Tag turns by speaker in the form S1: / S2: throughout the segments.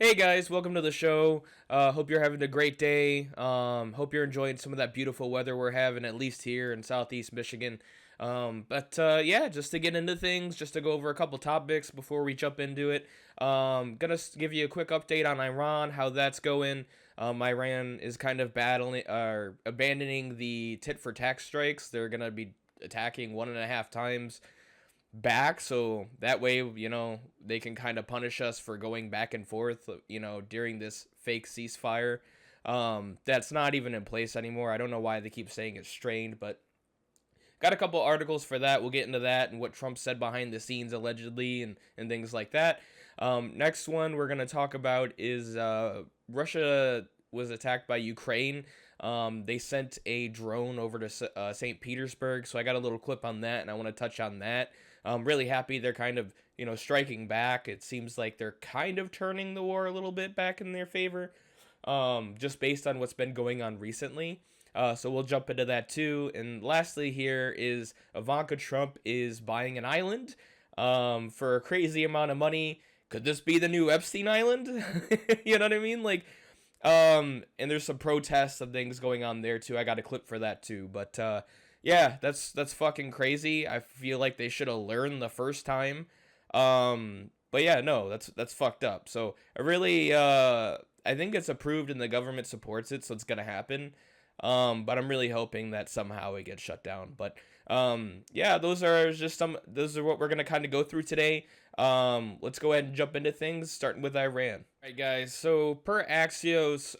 S1: Hey guys, welcome to the show. Hope you're having a great day. Hope you're enjoying some of that beautiful weather we're having, at least here in Southeast Michigan. Yeah, just to get into things, just to go over a couple topics before we jump into it. Give you a quick update on Iran, how that's going. Iran is kind of abandoning the tit for tat strikes. They're gonna be attacking 1.5 times back, so that way they can kind of punish us for going back and forth during this fake ceasefire that's not even in place anymore. I don't know why they keep saying it's strained, but got a couple articles for that. We'll get into that and what Trump said behind the scenes allegedly and things like that. Next one we're going to talk about is Russia was attacked by Ukraine. They sent a drone over to St. Petersburg, so I got a little clip on that, and I want to touch on that. I'm really happy they're kind of, striking back. It seems like they're kind of turning the war a little bit back in their favor, just based on what's been going on recently. So we'll jump into that too. And lastly, here is Ivanka Trump is buying an island for a crazy amount of money. Could this be the new Epstein Island? You know what I mean? And there's some protests and things going on there too. I got a clip for that too. But yeah, that's fucking crazy. I feel like they should have learned the first time. But yeah, no, that's fucked up. So I think it's approved and the government supports it, so it's gonna happen. But I'm really hoping that somehow it gets shut down. But yeah, those are what we're gonna kind of go through today. Let's go ahead and jump into things, starting with Iran. All right, guys. So per Axios,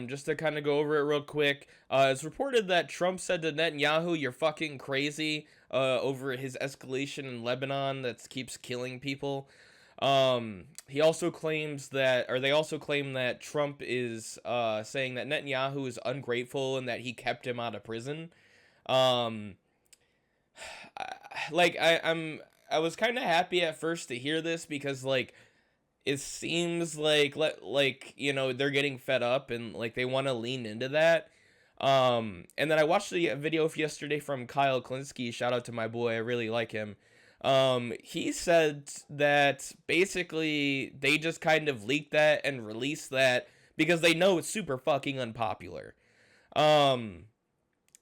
S1: just to kind of go over it real quick, it's reported that Trump said to Netanyahu, "You're fucking crazy," over his escalation in Lebanon that keeps killing people. He also claims that, or they also claim that Trump is saying that Netanyahu is ungrateful and that he kept him out of prison. Um, I was kind of happy at first to hear this because it seems they're getting fed up and they want to lean into that. And then I watched the video yesterday from Kyle Klinsky. Shout out to my boy, I really like him. He said that basically they just kind of leaked that and released that because they know it's super fucking unpopular. Um,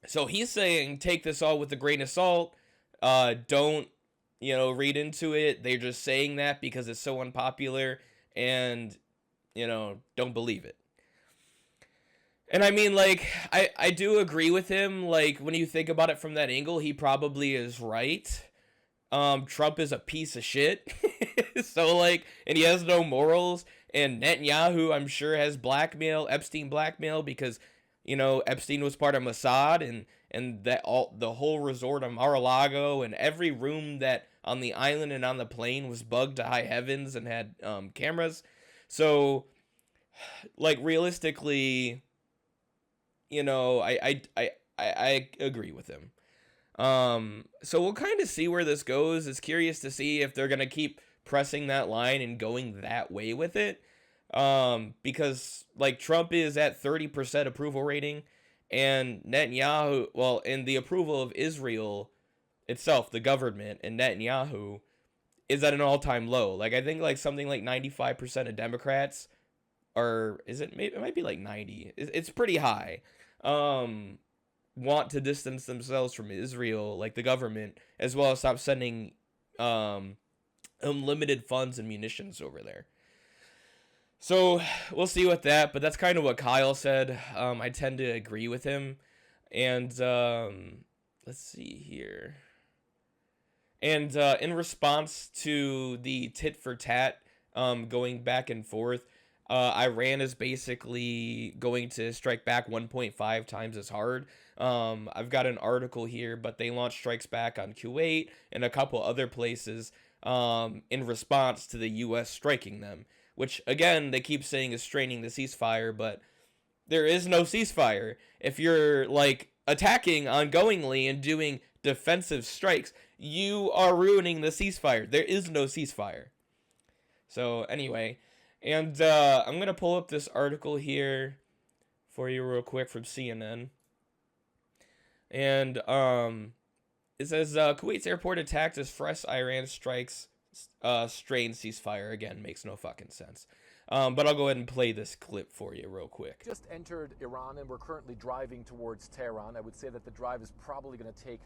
S1: so he's saying take this all with a grain of salt. Don't read into it. They're just saying that because it's so unpopular, and don't believe it. And I mean, I do agree with him. When you think about it from that angle, he probably is right. Trump is a piece of shit. So and he has no morals. And Netanyahu, I'm sure, has Epstein blackmail, because Epstein was part of Mossad, and the whole resort of Mar-a-Lago and every room that on the island and on the plane was bugged to high heavens and had cameras. So realistically, I agree with him. So we'll kind of see where this goes. It's curious to see if they're going to keep pressing that line and going that way with it. Because Trump is at 30% approval rating, and Netanyahu, and the approval of Israel itself, the government, and Netanyahu is at an all-time low. I think something like 95% of Democrats it might be 90. It's pretty high. Want to distance themselves from Israel, the government, as well as stop sending unlimited funds and munitions over there. So we'll see with that, but that's kind of what Kyle said. I tend to agree with him. And let's see here. And in response to the tit for tat going back and forth, Iran is basically going to strike back 1.5 times as hard. I've got an article here, but they launched strikes back on Kuwait and a couple other places in response to the U.S. striking them, which, again, they keep saying is straining the ceasefire, but there is no ceasefire. If you're, attacking ongoingly and doing defensive strikes, you are ruining the ceasefire. There is no ceasefire. So, anyway, and I'm going to pull up this article here for you real quick from CNN. And it says, Kuwait's airport attacked as fresh Iran strikes strain ceasefire. Again, makes no fucking sense. But I'll go ahead and play this clip for you real quick.
S2: Just entered Iran and we're currently driving towards Tehran. I would say that the drive is probably going to take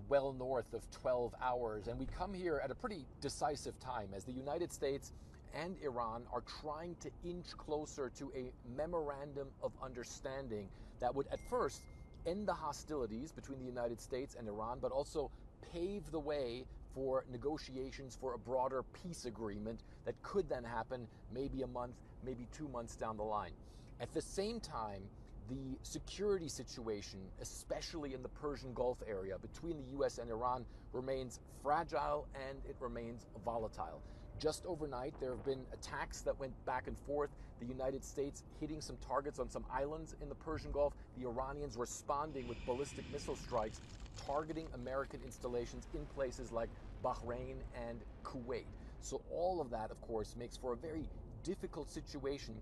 S2: well north of 12 hours. And we come here at a pretty decisive time as the United States and Iran are trying to inch closer to a memorandum of understanding that would at first end the hostilities between the United States and Iran, but also pave the way for negotiations for a broader peace agreement that could then happen maybe a month, maybe 2 months down the line. At the same time, the security situation, especially in the Persian Gulf area between the US and Iran, remains fragile and it remains volatile. Just overnight, there have been attacks that went back and forth. The United States hitting some targets on some islands in the Persian Gulf, the Iranians responding with ballistic missile strikes targeting American installations in places like Bahrain and Kuwait. So all of that, of course, makes for a very difficult situation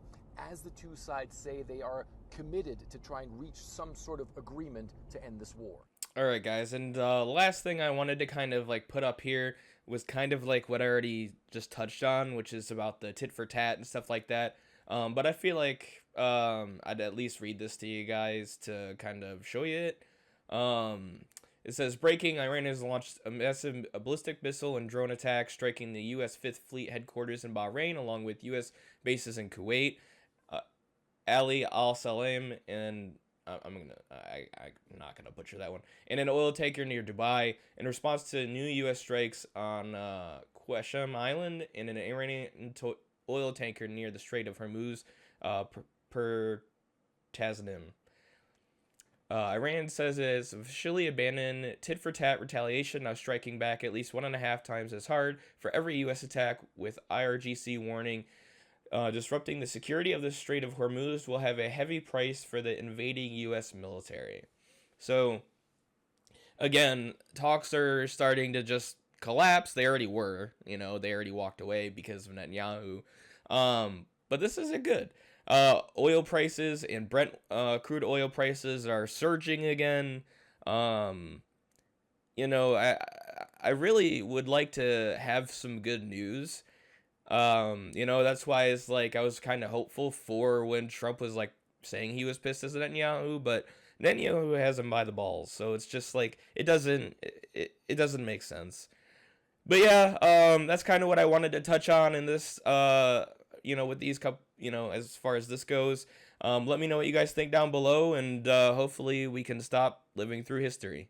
S2: as the two sides say they are committed to try and reach some sort of agreement to end this war.
S1: All right, guys, and the last thing I wanted to kind of like put up here was kind of like what I already just touched on, which is about the tit for tat and stuff like that. But I feel like I'd at least read this to you guys to kind of show you it. It says, breaking, Iran has launched a massive ballistic missile and drone attack, striking the U.S. 5th Fleet headquarters in Bahrain, along with U.S. bases in Kuwait, Ali al-Salam, and I'm not gonna butcher that one, and an oil tanker near Dubai, in response to new U.S. strikes on Qasem Island and an Iranian oil tanker near the Strait of Hormuz, per Tasnim. Iran says it has officially abandoned tit-for-tat retaliation, now striking back at least 1.5 times as hard for every U.S. attack, with IRGC warning disrupting the security of the Strait of Hormuz will have a heavy price for the invading U.S. military. So, again, talks are starting to just collapse. They already were, they already walked away because of Netanyahu. But this isn't good. Oil prices and Brent crude oil prices are surging again. I really would like to have some good news. That's why it's like I was kind of hopeful for when Trump was like saying he was pissed as Netanyahu, but Netanyahu has him by the balls, so it's just like it doesn't make sense. But yeah, that's kind of what I wanted to touch on in this with these as far as this goes. Let me know what you guys think down below, and hopefully we can stop living through history.